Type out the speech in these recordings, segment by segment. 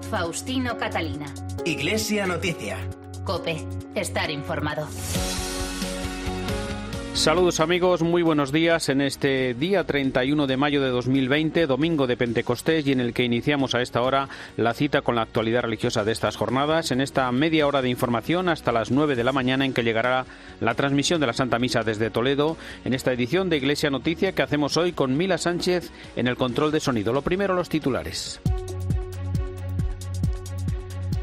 Faustino Catalina. Iglesia Noticia. COPE. Estar informado. Saludos amigos, muy buenos días en este día 31 de mayo de 2020, domingo de Pentecostés, y en el que iniciamos a esta hora la cita con la actualidad religiosa de estas jornadas, en esta media hora de información hasta las 9 de la mañana en que llegará la transmisión de la Santa Misa desde Toledo, en esta edición de Iglesia Noticia que hacemos hoy con Mila Sánchez en el control de sonido. Lo primero, los titulares.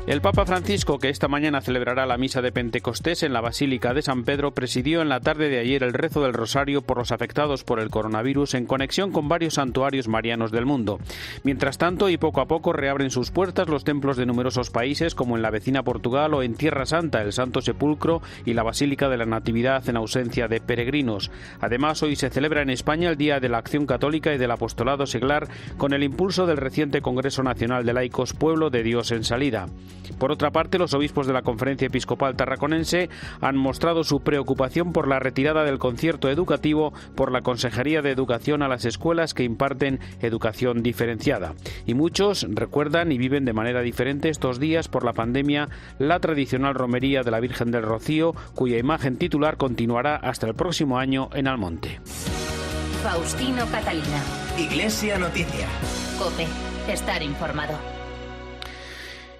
El Papa Francisco, que esta mañana celebrará la misa de Pentecostés en la Basílica de San Pedro, presidió en la tarde de ayer el rezo del Rosario por los afectados por el coronavirus en conexión con varios santuarios marianos del mundo. Mientras tanto, y poco a poco, reabren sus puertas los templos de numerosos países, como en la vecina Portugal o en Tierra Santa, el Santo Sepulcro y la Basílica de la Natividad en ausencia de peregrinos. Además, hoy se celebra en España el Día de la Acción Católica y del Apostolado Seglar, con el impulso del reciente Congreso Nacional de Laicos Pueblo de Dios en Salida. Por otra parte, los obispos de la Conferencia Episcopal Tarraconense han mostrado su preocupación por la retirada del concierto educativo por la Consejería de Educación a las escuelas que imparten educación diferenciada. Y muchos recuerdan y viven de manera diferente estos días por la pandemia la tradicional romería de la Virgen del Rocío, cuya imagen titular continuará hasta el próximo año en Almonte. Faustino Catalina. Iglesia Noticia. COPE. Estar informado.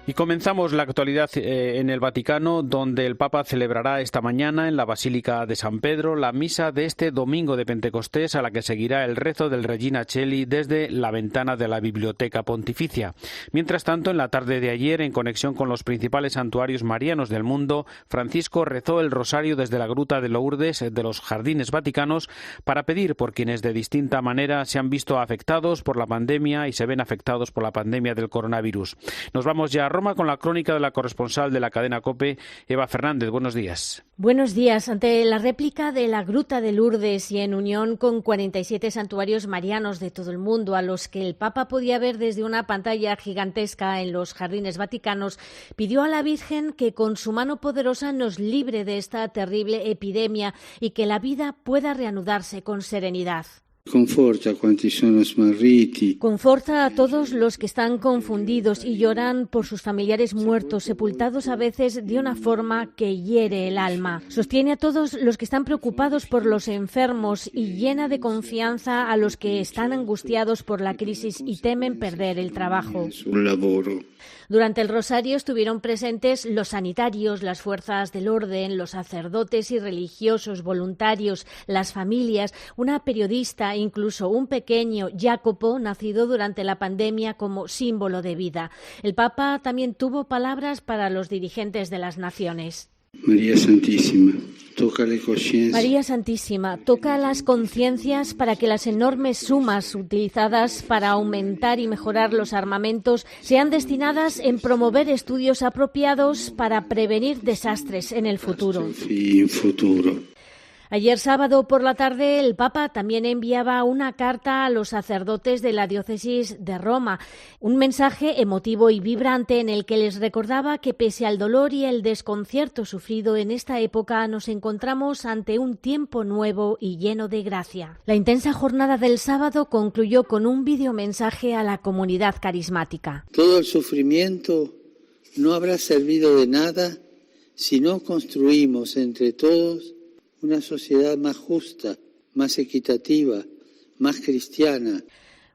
Y comenzamos la actualidad en el Vaticano, donde el Papa celebrará esta mañana en la Basílica de San Pedro la misa de este domingo de Pentecostés, a la que seguirá el rezo del Regina Coeli desde la ventana de la Biblioteca Pontificia. Mientras tanto, en la tarde de ayer, en conexión con los principales santuarios marianos del mundo, Francisco rezó el rosario desde la Gruta de Lourdes de los Jardines Vaticanos para pedir por quienes de distinta manera se han visto afectados por la pandemia y se ven afectados por la pandemia del coronavirus. Nos vamos ya a Roma con la crónica de la corresponsal de la cadena COPE, Eva Fernández. Buenos días. Buenos días. Ante la réplica de la Gruta de Lourdes y en unión con 47 santuarios marianos de todo el mundo, a los que el Papa podía ver desde una pantalla gigantesca en los Jardines Vaticanos, pidió a la Virgen que con su mano poderosa nos libre de esta terrible epidemia y que la vida pueda reanudarse con serenidad. Conforta a todos los que están confundidos y lloran por sus familiares muertos, sepultados a veces de una forma que hiere el alma. Sostiene a todos los que están preocupados por los enfermos y llena de confianza a los que están angustiados por la crisis y temen perder el trabajo. Durante el rosario estuvieron presentes los sanitarios, las fuerzas del orden, los sacerdotes y religiosos, voluntarios, las familias, una periodista, incluso un pequeño Jacopo, nacido durante la pandemia como símbolo de vida. El Papa también tuvo palabras para los dirigentes de las naciones. María Santísima, toca las conciencias para que las enormes sumas utilizadas para aumentar y mejorar los armamentos sean destinadas en promover estudios apropiados para prevenir desastres en el futuro. Ayer sábado por la tarde el Papa también enviaba una carta a los sacerdotes de la diócesis de Roma, un mensaje emotivo y vibrante en el que les recordaba que pese al dolor y el desconcierto sufrido en esta época nos encontramos ante un tiempo nuevo y lleno de gracia. La intensa jornada del sábado concluyó con un videomensaje a la comunidad carismática. Todo el sufrimiento no habrá servido de nada si no construimos entre todos una sociedad más justa, más equitativa, más cristiana.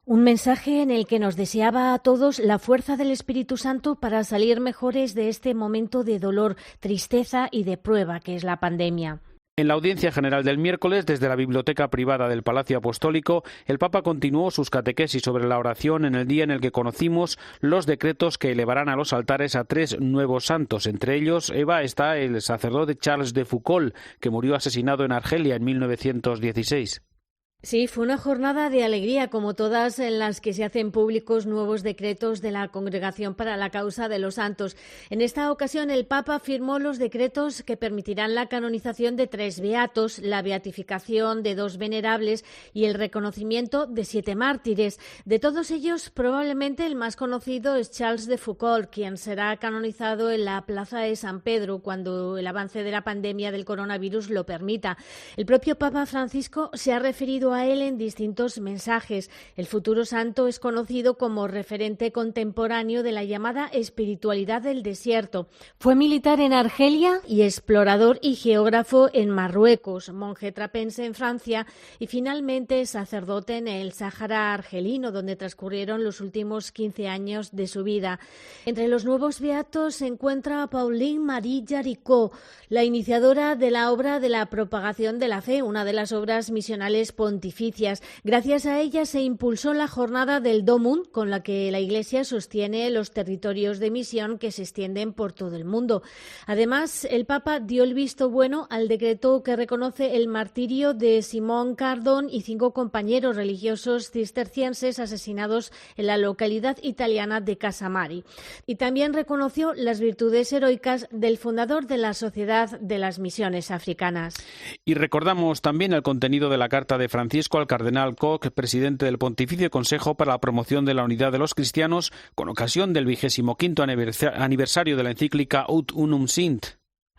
Un mensaje en el que nos deseaba a todos la fuerza del Espíritu Santo para salir mejores de este momento de dolor, tristeza y de prueba que es la pandemia. En la audiencia general del miércoles, desde la biblioteca privada del Palacio Apostólico, el Papa continuó sus catequesis sobre la oración en el día en el que conocimos los decretos que elevarán a los altares a 3 nuevos santos. Entre ellos, Eva, está el sacerdote Charles de Foucauld, que murió asesinado en Argelia en 1916. Sí, fue una jornada de alegría, como todas, en las que se hacen públicos nuevos decretos de la Congregación para la Causa de los Santos. En esta ocasión, el Papa firmó los decretos que permitirán la canonización de 3 beatos, la beatificación de 2 venerables y el reconocimiento de 7 mártires. De todos ellos, probablemente el más conocido es Charles de Foucauld, quien será canonizado en la Plaza de San Pedro cuando el avance de la pandemia del coronavirus lo permita. El propio Papa Francisco se ha referido aludido a él en distintos mensajes. El futuro santo es conocido como referente contemporáneo de la llamada espiritualidad del desierto. Fue militar en Argelia y explorador y geógrafo en Marruecos, monje trapense en Francia y finalmente sacerdote en el Sáhara argelino, donde transcurrieron los últimos 15 años de su vida. Entre los nuevos beatos se encuentra Pauline Marie Jaricot, la iniciadora de la obra de la propagación de la fe, una de las obras misionales pontificias. Gracias a ella se impulsó la jornada del Domum, con la que la Iglesia sostiene los territorios de misión que se extienden por todo el mundo. Además, el Papa dio el visto bueno al decreto que reconoce el martirio de Simón Cardón y 5 compañeros religiosos cistercienses asesinados en la localidad italiana de Casamari. Y también reconoció las virtudes heroicas del fundador de la Sociedad de las Misiones Africanas. Y recordamos también el contenido de la carta de Francisco al cardenal Koch, presidente del Pontificio Consejo para la Promoción de la Unidad de los Cristianos, con ocasión del 25º aniversario de la encíclica Ut Unum Sint.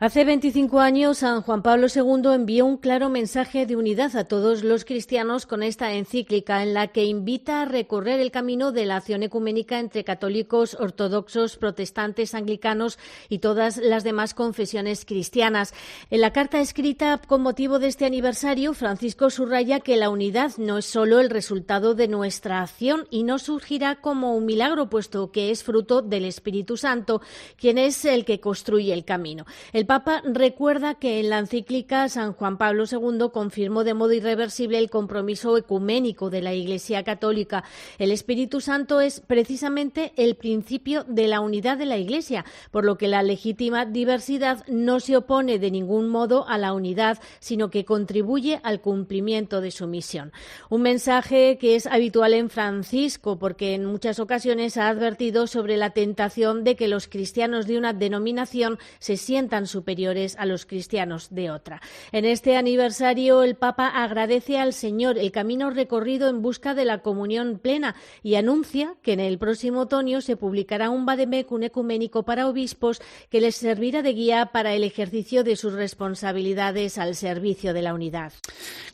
Hace 25 años, San Juan Pablo II envió un claro mensaje de unidad a todos los cristianos con esta encíclica, en la que invita a recorrer el camino de la acción ecuménica entre católicos, ortodoxos, protestantes, anglicanos y todas las demás confesiones cristianas. En la carta escrita con motivo de este aniversario, Francisco subraya que la unidad no es solo el resultado de nuestra acción y no surgirá como un milagro, puesto que es fruto del Espíritu Santo, quien es el que construye el camino. El Papa recuerda que en la encíclica San Juan Pablo II confirmó de modo irreversible el compromiso ecuménico de la Iglesia Católica. El Espíritu Santo es precisamente el principio de la unidad de la Iglesia, por lo que la legítima diversidad no se opone de ningún modo a la unidad, sino que contribuye al cumplimiento de su misión. Un mensaje que es habitual en Francisco, porque en muchas ocasiones ha advertido sobre la tentación de que los cristianos de una denominación se sientan superiores a los cristianos de otra. En este aniversario, el Papa agradece al Señor el camino recorrido en busca de la comunión plena y anuncia que en el próximo otoño se publicará un vademecum ecuménico para obispos que les servirá de guía para el ejercicio de sus responsabilidades al servicio de la unidad.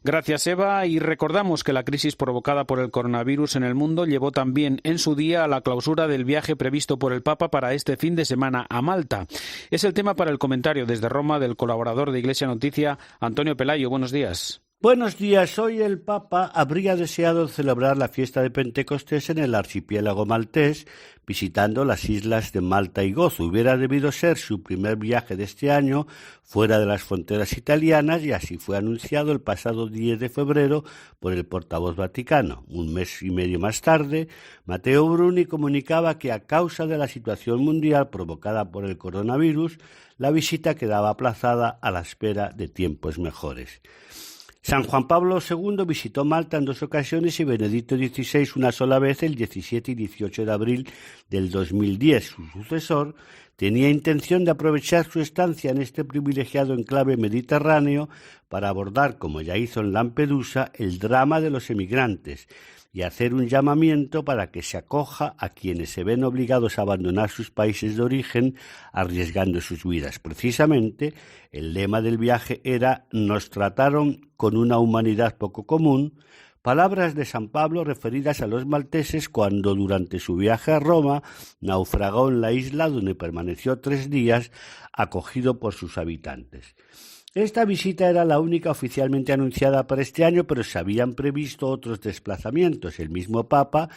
Gracias, Eva, y recordamos que la crisis provocada por el coronavirus en el mundo llevó también en su día a la clausura del viaje previsto por el Papa para este fin de semana a Malta. Es el tema para el comentario desde Roma del colaborador de Iglesia Noticia, Antonio Pelayo. Buenos días. Buenos días. Hoy el Papa habría deseado celebrar la fiesta de Pentecostés en el archipiélago maltés, visitando las islas de Malta y Gozo. Hubiera debido ser su primer viaje de este año fuera de las fronteras italianas y así fue anunciado el pasado 10 de febrero por el portavoz vaticano. Un mes y medio más tarde, Matteo Bruni comunicaba que a causa de la situación mundial provocada por el coronavirus, la visita quedaba aplazada a la espera de tiempos mejores. San Juan Pablo II visitó Malta en 2 ocasiones y Benedicto XVI una sola vez, el 17 y 18 de abril del 2010. Su sucesor tenía intención de aprovechar su estancia en este privilegiado enclave mediterráneo para abordar, como ya hizo en Lampedusa, el drama de los emigrantes y hacer un llamamiento para que se acoja a quienes se ven obligados a abandonar sus países de origen arriesgando sus vidas. Precisamente, el lema del viaje era «Nos trataron con una humanidad poco común», palabras de San Pablo referidas a los malteses cuando durante su viaje a Roma naufragó en la isla donde permaneció 3 días acogido por sus habitantes. Esta visita era la única oficialmente anunciada para este año, pero se habían previsto otros desplazamientos. El mismo Papa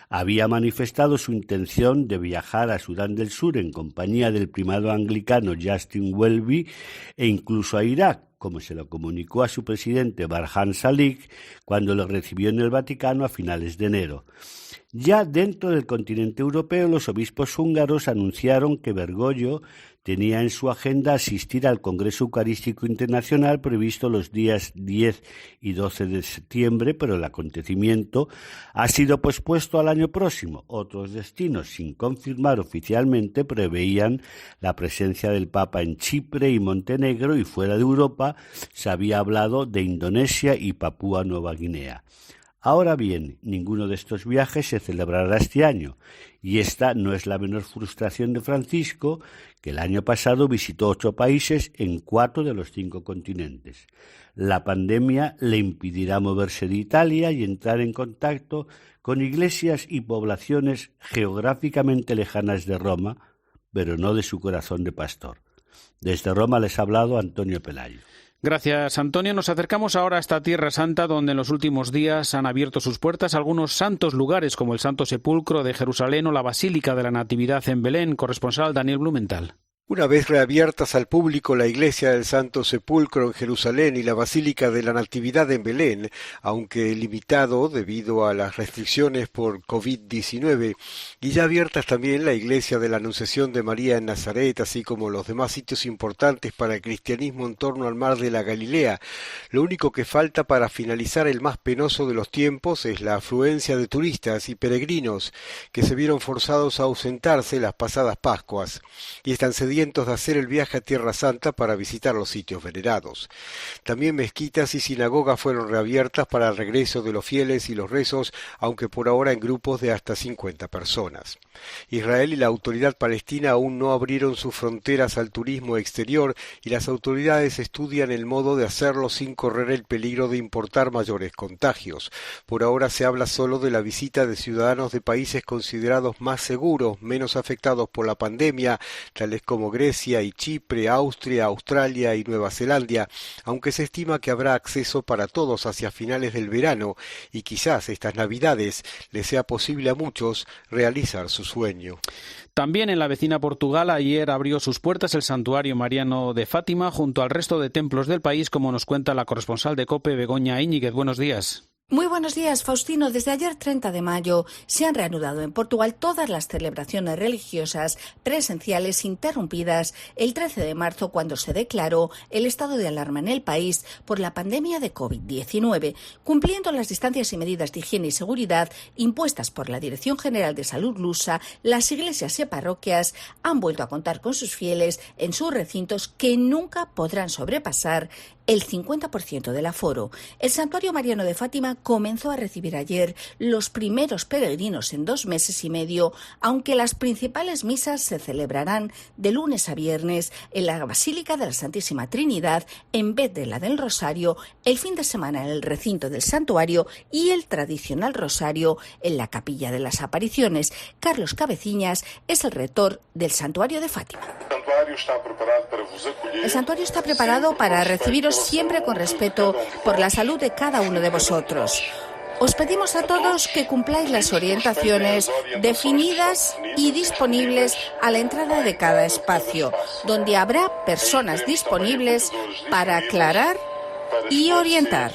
había manifestado su intención de viajar a Sudán del Sur en compañía del primado anglicano Justin Welby e incluso a Irak, como se lo comunicó a su presidente Barham Salih cuando lo recibió en el Vaticano a finales de enero. Ya dentro del continente europeo, los obispos húngaros anunciaron que Bergoglio tenía en su agenda asistir al Congreso Eucarístico Internacional previsto los días 10 y 12 de septiembre, pero el acontecimiento ha sido pospuesto al año próximo. Otros destinos, sin confirmar oficialmente, preveían la presencia del Papa en Chipre y Montenegro, y fuera de Europa se había hablado de Indonesia y Papúa Nueva Guinea. Ahora bien, ninguno de estos viajes se celebrará este año, y esta no es la menor frustración de Francisco, que el año pasado visitó 8 países en 4 de los 5 continentes. La pandemia le impedirá moverse de Italia y entrar en contacto con iglesias y poblaciones geográficamente lejanas de Roma, pero no de su corazón de pastor. Desde Roma les ha hablado Antonio Pelayo. Gracias, Antonio. Nos acercamos ahora a esta Tierra Santa, donde en los últimos días han abierto sus puertas algunos santos lugares, como el Santo Sepulcro de Jerusalén o la Basílica de la Natividad en Belén. Corresponsal Daniel Blumenthal. Una vez reabiertas al público la iglesia del Santo Sepulcro en Jerusalén y la Basílica de la Natividad en Belén, aunque limitado debido a las restricciones por COVID-19, y ya abiertas también la iglesia de la Anunciación de María en Nazaret, así como los demás sitios importantes para el cristianismo en torno al mar de la Galilea, lo único que falta para finalizar el más penoso de los tiempos es la afluencia de turistas y peregrinos que se vieron forzados a ausentarse las pasadas Pascuas y están sedientos de hacer el viaje a Tierra Santa para visitar los sitios venerados. También mezquitas y sinagogas fueron reabiertas para el regreso de los fieles y los rezos, aunque por ahora en grupos de hasta 50 personas. Israel y la autoridad palestina aún no abrieron sus fronteras al turismo exterior y las autoridades estudian el modo de hacerlo sin correr el peligro de importar mayores contagios. Por ahora se habla solo de la visita de ciudadanos de países considerados más seguros, menos afectados por la pandemia, tales como Grecia y Chipre, Austria, Australia y Nueva Zelanda, aunque se estima que habrá acceso para todos hacia finales del verano y quizás estas Navidades les sea posible a muchos realizar su sueño. También en la vecina Portugal ayer abrió sus puertas el santuario mariano de Fátima junto al resto de templos del país, como nos cuenta la corresponsal de COPE, Begoña Íñiguez. Buenos días. Muy buenos días, Faustino. Desde ayer 30 de mayo se han reanudado en Portugal todas las celebraciones religiosas presenciales interrumpidas el 13 de marzo cuando se declaró el estado de alarma en el país por la pandemia de COVID-19, cumpliendo las distancias y medidas de higiene y seguridad impuestas por la Dirección General de Salud lusa. Las iglesias y parroquias han vuelto a contar con sus fieles en sus recintos que nunca podrán sobrepasar el 50% del aforo. El santuario mariano de Fátima comenzó a recibir ayer los primeros peregrinos en 2 meses y medio, aunque las principales misas se celebrarán de lunes a viernes en la Basílica de la Santísima Trinidad en vez de la del Rosario, el fin de semana en el recinto del santuario y el tradicional Rosario en la Capilla de las Apariciones. Carlos Cabeciñas es el rector del santuario de Fátima. El santuario está preparado para recibiros siempre con respeto por la salud de cada uno de vosotros. Os pedimos a todos que cumpláis las orientaciones definidas y disponibles a la entrada de cada espacio, donde habrá personas disponibles para aclarar y orientar.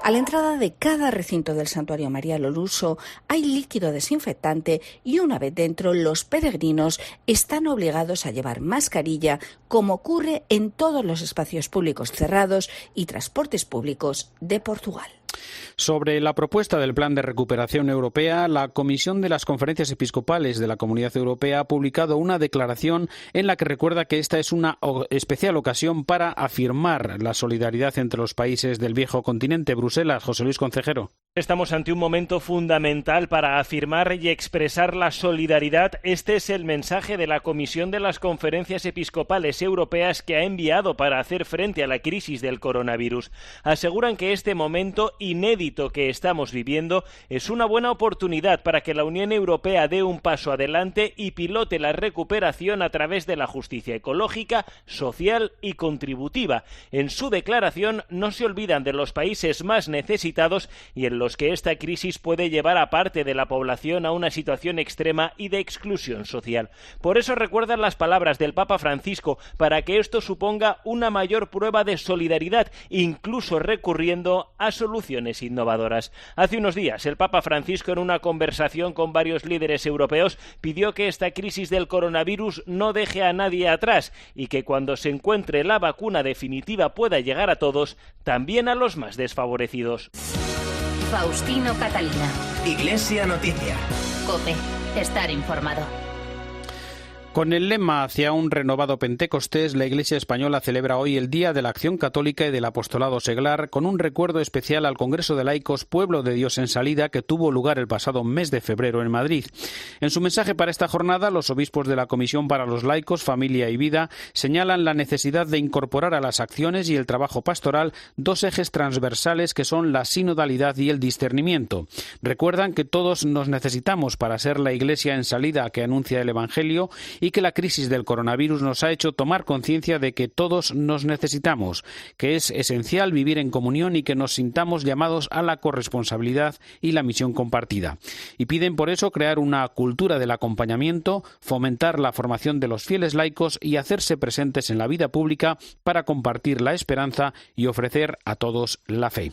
A la entrada de cada recinto del santuario mariano luso hay líquido desinfectante y una vez dentro los peregrinos están obligados a llevar mascarilla, como ocurre en todos los espacios públicos cerrados y transportes públicos de Portugal. Sobre la propuesta del Plan de Recuperación Europea, la Comisión de las Conferencias Episcopales de la Comunidad Europea ha publicado una declaración en la que recuerda que esta es una especial ocasión para afirmar la solidaridad entre los países del viejo continente. Bruselas, José Luis Concejero. Estamos ante un momento fundamental para afirmar y expresar la solidaridad. Este es el mensaje de la Comisión de las Conferencias Episcopales Europeas que ha enviado para hacer frente a la crisis del coronavirus. Aseguran que este momento inédito que estamos viviendo es una buena oportunidad para que la Unión Europea dé un paso adelante y pilote la recuperación a través de la justicia ecológica, social y contributiva. En su declaración no se olvidan de los países más necesitados y en los que esta crisis puede llevar a parte de la población a una situación extrema y de exclusión social. Por eso recuerdan las palabras del Papa Francisco para que esto suponga una mayor prueba de solidaridad, incluso recurriendo a soluciones innovadoras. Hace unos días, el Papa Francisco, en una conversación con varios líderes europeos, pidió que esta crisis del coronavirus no deje a nadie atrás y que cuando se encuentre la vacuna definitiva pueda llegar a todos, también a los más desfavorecidos. Faustino Catalina. Iglesia Noticia. COPE. Estar informado. Con el lema hacia un renovado Pentecostés, la Iglesia española celebra hoy el Día de la Acción Católica y del Apostolado Seglar, con un recuerdo especial al Congreso de Laicos Pueblo de Dios en Salida, que tuvo lugar el pasado mes de febrero en Madrid. En su mensaje para esta jornada, los obispos de la Comisión para los Laicos, Familia y Vida señalan la necesidad de incorporar a las acciones y el trabajo pastoral dos ejes transversales que son la sinodalidad y el discernimiento. Recuerdan que todos nos necesitamos para ser la Iglesia en salida que anuncia el Evangelio y que la crisis del coronavirus nos ha hecho tomar conciencia de que todos nos necesitamos, que es esencial vivir en comunión y que nos sintamos llamados a la corresponsabilidad y la misión compartida. Y piden por eso crear una cultura del acompañamiento, fomentar la formación de los fieles laicos y hacerse presentes en la vida pública para compartir la esperanza y ofrecer a todos la fe.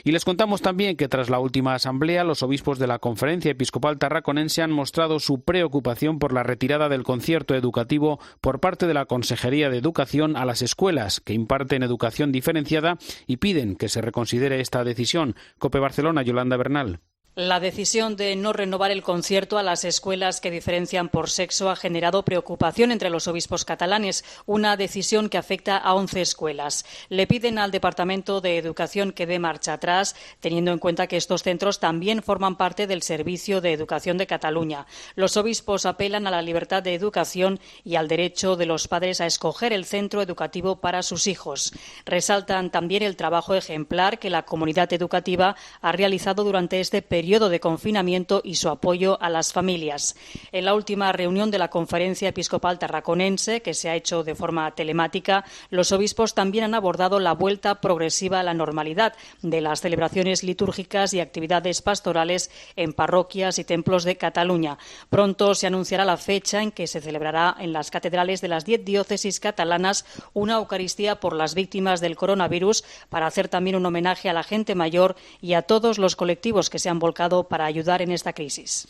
Y les contamos también que tras la última asamblea, los obispos de la Conferencia Episcopal Tarraconense han mostrado su preocupación por la retirada del concierto educativo por parte de la Consejería de Educación a las escuelas que imparten educación diferenciada y piden que se reconsidere esta decisión. COPE Barcelona, Yolanda Bernal. La decisión de no renovar el concierto a las escuelas que diferencian por sexo ha generado preocupación entre los obispos catalanes, una decisión que afecta a 11 escuelas. Le piden al Departamento de Educación que dé marcha atrás, teniendo en cuenta que estos centros también forman parte del Servicio de Educación de Cataluña. Los obispos apelan a la libertad de educación y al derecho de los padres a escoger el centro educativo para sus hijos. Resaltan también el trabajo ejemplar que la comunidad educativa ha realizado durante este periodo de confinamiento y su apoyo a las familias. En la última reunión de la Conferencia Episcopal Tarraconense, que se ha hecho de forma telemática, los obispos también han abordado la vuelta progresiva a la normalidad de las celebraciones litúrgicas y actividades pastorales en parroquias y templos de Cataluña. Pronto se anunciará la fecha en que se celebrará en las catedrales de las 10 diócesis catalanas una Eucaristía por las víctimas del coronavirus, para hacer también un homenaje a la gente mayor y a todos los colectivos que se han volcado para ayudar en esta crisis.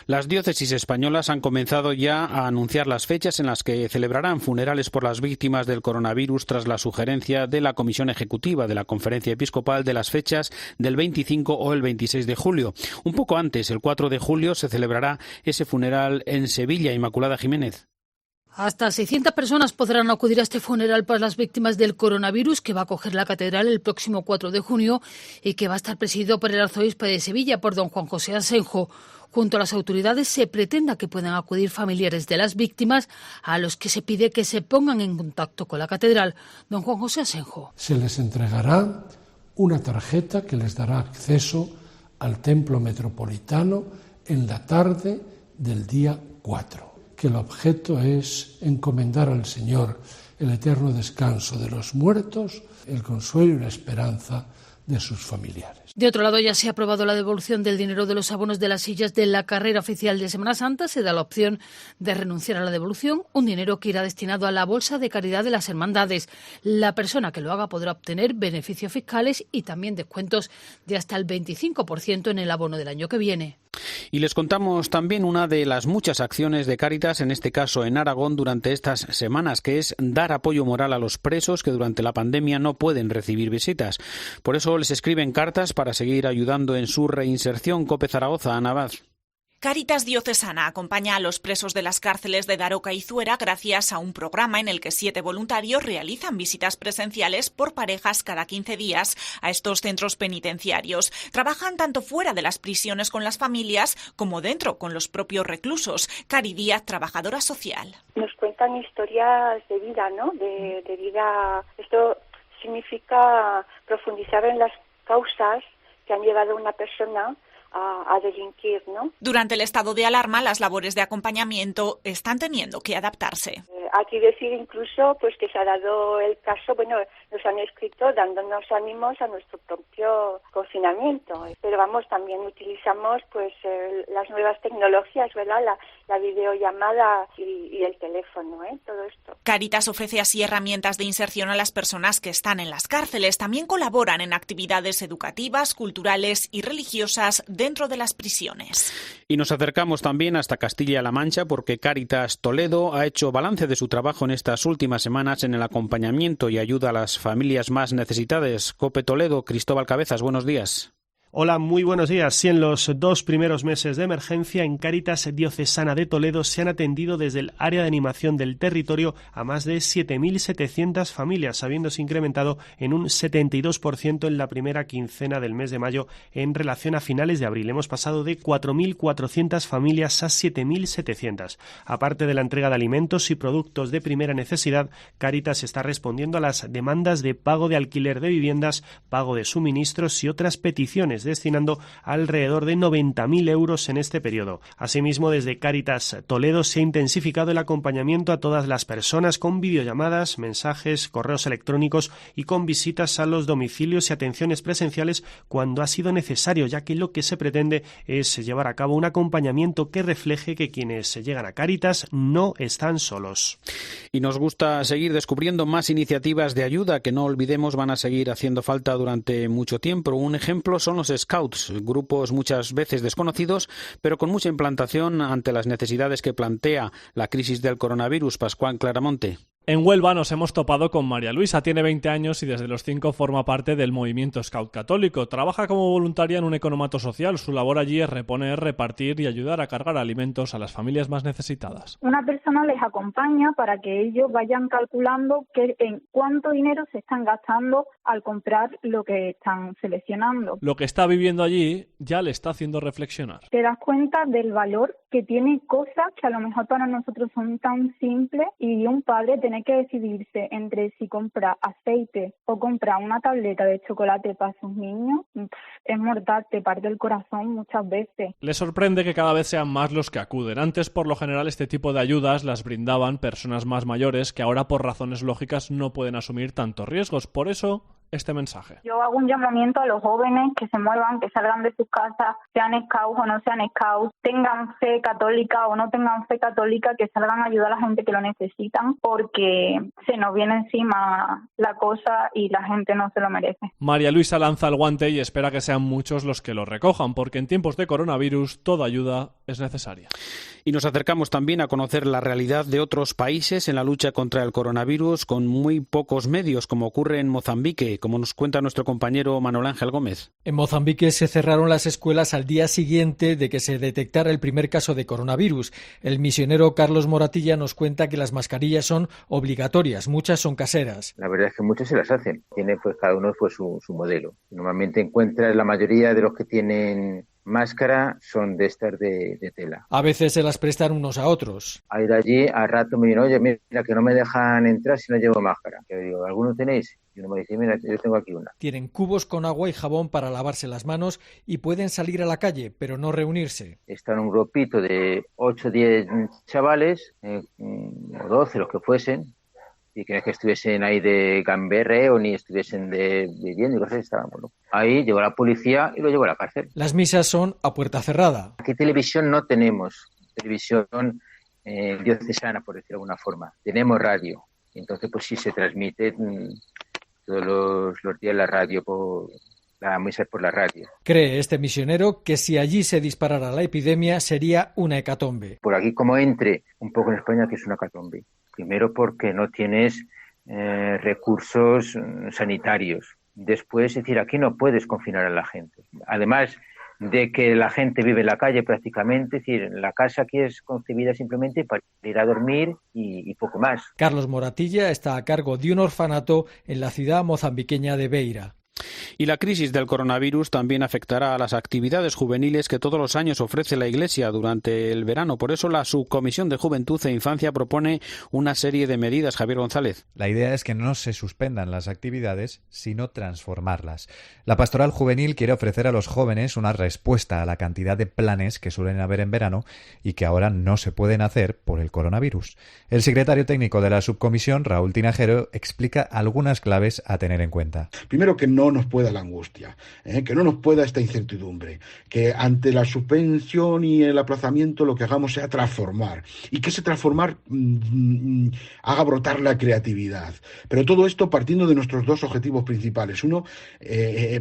Las diócesis españolas han comenzado ya a anunciar las fechas en las que celebrarán funerales por las víctimas del coronavirus tras la sugerencia de la Comisión Ejecutiva de la Conferencia Episcopal de las fechas del 25 o el 26 de julio. Un poco antes, el 4 de julio, se celebrará ese funeral en Sevilla. Inmaculada Jiménez. Hasta 600 personas podrán acudir a este funeral para las víctimas del coronavirus, que va a acoger la catedral el próximo 4 de junio y que va a estar presidido por el arzobispo de Sevilla, por don Juan José Asenjo. Junto a las autoridades se pretenda que puedan acudir familiares de las víctimas, a los que se pide que se pongan en contacto con la catedral. Don Juan José Asenjo. Se les entregará una tarjeta que les dará acceso al templo metropolitano en la tarde del día 4. Que el objeto es encomendar al Señor el eterno descanso de los muertos, el consuelo y la esperanza de sus familiares. De otro lado, ya se ha aprobado la devolución del dinero de los abonos de las sillas de la carrera oficial de Semana Santa. Se da la opción de renunciar a la devolución, un dinero que irá destinado a la bolsa de caridad de las hermandades. La persona que lo haga podrá obtener beneficios fiscales y también descuentos de hasta el 25% en el abono del año que viene. Y les contamos también una de las muchas acciones de Cáritas, en este caso en Aragón, durante estas semanas, que es dar apoyo moral a los presos que durante la pandemia no pueden recibir visitas. Por eso les escriben cartas para seguir ayudando en su reinserción. COPE Zaragoza, Ana Abad. Cáritas Diocesana acompaña a los presos de las cárceles de Daroca y Zuera gracias a un programa en el que 7 voluntarios realizan visitas presenciales por parejas cada 15 días a estos centros penitenciarios. Trabajan tanto fuera de las prisiones con las familias como dentro con los propios reclusos. Cari Díaz, trabajadora social. Nos cuentan historias de vida, ¿no? De vida. Esto significa profundizar en las causas que han llevado a una persona a delinquir, ¿no? Durante el estado de alarma, las labores de acompañamiento están teniendo que adaptarse. Aquí decir incluso pues que se ha dado el caso, nos han escrito dándonos ánimos a nuestro propio confinamiento. Pero también utilizamos pues las nuevas tecnologías, ¿verdad? La videollamada y el teléfono, todo esto. Cáritas ofrece así herramientas de inserción a las personas que están en las cárceles. También colaboran en actividades educativas, culturales y religiosas dentro de las prisiones. Y nos acercamos también hasta Castilla-La Mancha, porque Cáritas Toledo ha hecho balance de su trabajo en estas últimas semanas en el acompañamiento y ayuda a las familias más necesitadas. COPE Toledo, Cristóbal Cabezas, buenos días. Hola, muy buenos días. Si en los 2 primeros meses de emergencia en Cáritas Diocesana de Toledo se han atendido desde el área de animación del territorio a más de 7.700 familias, habiéndose incrementado en un 72% en la primera quincena del mes de mayo en relación a finales de abril. Hemos pasado de 4.400 familias a 7.700. Aparte de la entrega de alimentos y productos de primera necesidad, Cáritas está respondiendo a las demandas de pago de alquiler de viviendas, pago de suministros y otras peticiones, destinando alrededor de 90.000 euros en este periodo. Asimismo, desde Cáritas Toledo se ha intensificado el acompañamiento a todas las personas con videollamadas, mensajes, correos electrónicos y con visitas a los domicilios y atenciones presenciales cuando ha sido necesario, ya que lo que se pretende es llevar a cabo un acompañamiento que refleje que quienes llegan a Cáritas no están solos. Y nos gusta seguir descubriendo más iniciativas de ayuda que no olvidemos van a seguir haciendo falta durante mucho tiempo. Un ejemplo son los Scouts, grupos muchas veces desconocidos, pero con mucha implantación ante las necesidades que plantea la crisis del coronavirus. Pascual Claramonte. En Huelva nos hemos topado con María Luisa, tiene 20 años y desde los 5 forma parte del movimiento Scout católico. Trabaja como voluntaria en un economato social. Su labor allí es reponer, repartir y ayudar a cargar alimentos a las familias más necesitadas. Una persona les acompaña para que ellos vayan calculando en cuánto dinero se están gastando al comprar lo que están seleccionando. Lo que está viviendo allí ya le está haciendo reflexionar. Te das cuenta del valor que tiene cosas que a lo mejor para nosotros son tan simples y un padre tiene que decidirse entre si compra aceite o compra una tableta de chocolate para sus niños. Es mortal, te parte el corazón muchas veces. Le sorprende que cada vez sean más los que acuden. Antes, por lo general, este tipo de ayudas las brindaban personas más mayores que ahora, por razones lógicas, no pueden asumir tantos riesgos. Por eso, este mensaje. Yo hago un llamamiento a los jóvenes que se muevan, que salgan de sus casas, sean scouts o no sean scouts, tengan fe católica o no tengan fe católica, que salgan a ayudar a la gente que lo necesitan, porque se nos viene encima la cosa y la gente no se lo merece. María Luisa lanza el guante y espera que sean muchos los que lo recojan, porque en tiempos de coronavirus toda ayuda es necesaria. Y nos acercamos también a conocer la realidad de otros países en la lucha contra el coronavirus con muy pocos medios, como ocurre en Mozambique, como nos cuenta nuestro compañero Manuel Ángel Gómez. En Mozambique se cerraron las escuelas al día siguiente de que se detectara el primer caso de coronavirus. El misionero Carlos Moratilla nos cuenta que las mascarillas son obligatorias, muchas son caseras. La verdad es que muchas se las hacen, tiene pues cada uno pues su modelo. Normalmente encuentras la mayoría de los que tienen máscara son de estas de tela. A veces se las prestan unos a otros. A ir allí, al rato me dicen, oye, mira que no me dejan entrar si no llevo máscara. Yo digo, ¿alguno tenéis? Y uno me dice, mira, yo tengo aquí una. Tienen cubos con agua y jabón para lavarse las manos y pueden salir a la calle, pero no reunirse. Están un grupito de 8 o 10 chavales, o 12 los que fuesen, y que no es que estuviesen ahí de gamberreo ni estuviesen de viviendo y cosas, estaban, bueno. Ahí llegó la policía y lo llevó a la cárcel. Las misas son a puerta cerrada. Aquí televisión no tenemos, televisión diocesana, por decirlo de alguna forma. Tenemos radio, entonces pues sí se transmite todos los días la radio, la misa por la radio. Cree este misionero que si allí se disparara la epidemia sería una hecatombe. Por aquí como entre un poco en España que es una hecatombe. Primero porque no tienes recursos sanitarios. Después, es decir, aquí no puedes confinar a la gente. Además de que la gente vive en la calle prácticamente, es decir, la casa aquí es concebida simplemente para ir a dormir y poco más. Carlos Moratilla está a cargo de un orfanato en la ciudad mozambiqueña de Beira. Y la crisis del coronavirus también afectará a las actividades juveniles que todos los años ofrece la Iglesia durante el verano. Por eso la Subcomisión de Juventud e Infancia propone una serie de medidas. Javier González. La idea es que no se suspendan las actividades, sino transformarlas. La Pastoral Juvenil quiere ofrecer a los jóvenes una respuesta a la cantidad de planes que suelen haber en verano y que ahora no se pueden hacer por el coronavirus. El secretario técnico de la Subcomisión, Raúl Tinajero, explica algunas claves a tener en cuenta. Primero, que no nos pueda la angustia, que no nos pueda esta incertidumbre, que ante la suspensión y el aplazamiento lo que hagamos sea transformar y que ese transformar haga brotar la creatividad. Pero todo esto partiendo de nuestros dos objetivos principales. Uno,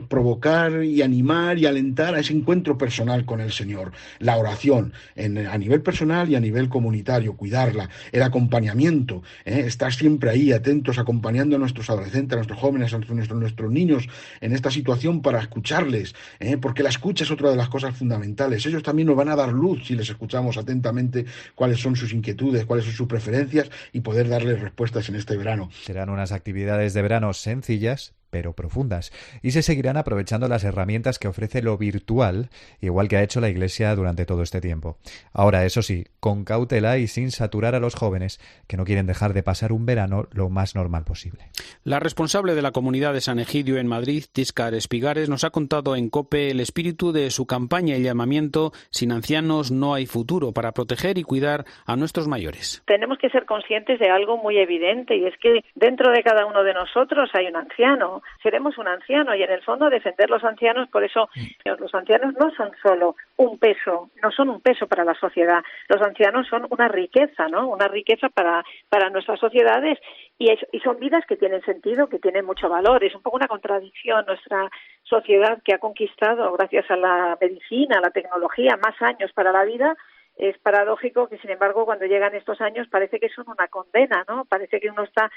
provocar y animar y alentar a ese encuentro personal con el Señor. La oración a nivel personal y a nivel comunitario, cuidarla, el acompañamiento, estar siempre ahí atentos, acompañando a nuestros adolescentes, a nuestros jóvenes, a nuestros niños en esta situación para escucharles, porque la escucha es otra de las cosas fundamentales. Ellos también nos van a dar luz si les escuchamos atentamente cuáles son sus inquietudes, cuáles son sus preferencias y poder darles respuestas en este verano. Serán unas actividades de verano sencillas, pero profundas, y se seguirán aprovechando las herramientas que ofrece lo virtual, igual que ha hecho la Iglesia durante todo este tiempo. Ahora, eso sí, con cautela y sin saturar a los jóvenes, que no quieren dejar de pasar un verano lo más normal posible. La responsable de la comunidad de San Egidio en Madrid, Tíscar Espigares, nos ha contado en COPE el espíritu de su campaña y llamamiento «Sin ancianos no hay futuro», para proteger y cuidar a nuestros mayores. Tenemos que ser conscientes de algo muy evidente, y es que dentro de cada uno de nosotros hay un anciano. Seremos un anciano y en el fondo defender los ancianos. Por eso los ancianos no son solo un peso, no son un peso para la sociedad. Los ancianos son una riqueza, ¿no? Una riqueza para nuestras sociedades y son vidas que tienen sentido, que tienen mucho valor. Es un poco una contradicción nuestra sociedad, que ha conquistado gracias a la medicina, a la tecnología, más años para la vida. Es paradójico que, sin embargo, cuando llegan estos años parece que son una condena, ¿no? Parece que uno está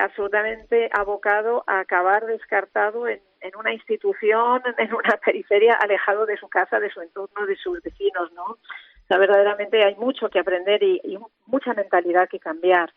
absolutamente abocado a acabar descartado en una institución, en una periferia, alejado de su casa, de su entorno, de sus vecinos, ¿no? O sea, verdaderamente hay mucho que aprender y mucha mentalidad que cambiar.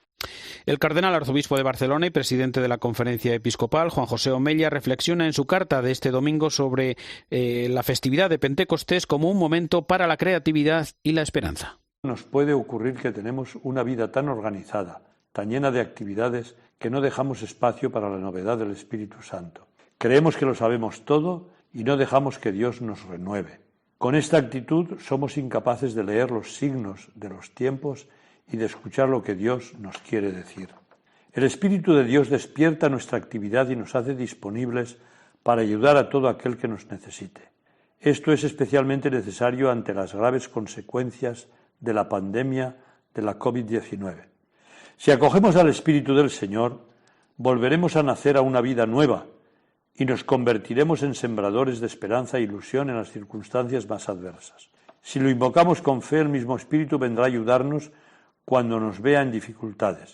El cardenal arzobispo de Barcelona y presidente de la Conferencia Episcopal, Juan José Omella, reflexiona en su carta de este domingo sobre la festividad de Pentecostés como un momento para la creatividad y la esperanza. Nos puede ocurrir que tenemos una vida tan organizada, tan llena de actividades, que no dejamos espacio para la novedad del Espíritu Santo. Creemos que lo sabemos todo y no dejamos que Dios nos renueve. Con esta actitud somos incapaces de leer los signos de los tiempos y de escuchar lo que Dios nos quiere decir. El Espíritu de Dios despierta nuestra actividad y nos hace disponibles para ayudar a todo aquel que nos necesite. Esto es especialmente necesario ante las graves consecuencias de la pandemia de la COVID-19. Si acogemos al Espíritu del Señor, volveremos a nacer a una vida nueva y nos convertiremos en sembradores de esperanza e ilusión en las circunstancias más adversas. Si lo invocamos con fe, el mismo Espíritu vendrá a ayudarnos cuando nos vea en dificultades.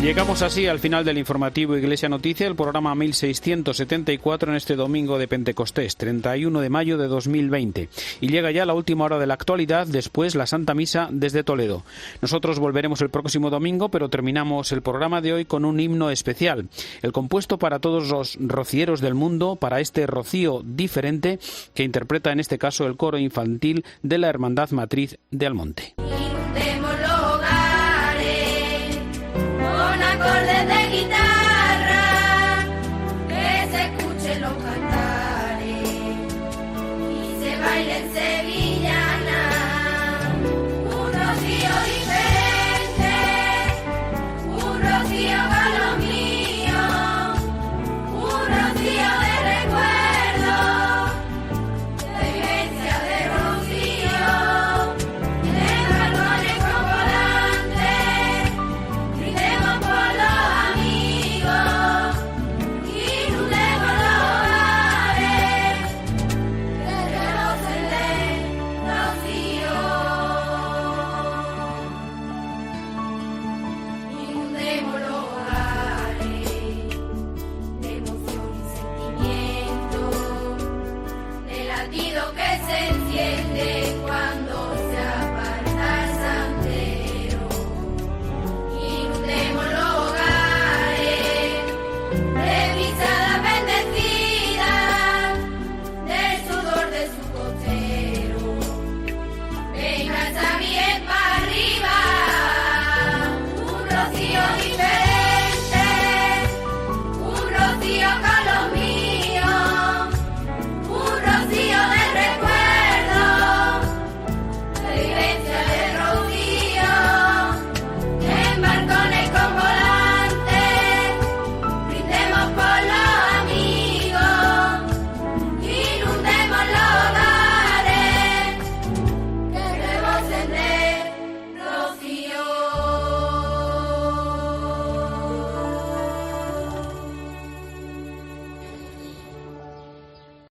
Llegamos así al final del informativo Iglesia Noticia, el programa 1674 en este domingo de Pentecostés, 31 de mayo de 2020. Y llega ya la última hora de la actualidad, después la Santa Misa desde Toledo. Nosotros volveremos el próximo domingo, pero terminamos el programa de hoy con un himno especial, el compuesto para todos los rocieros del mundo, para este rocío diferente que interpreta en este caso el coro infantil de la Hermandad Matriz de Almonte.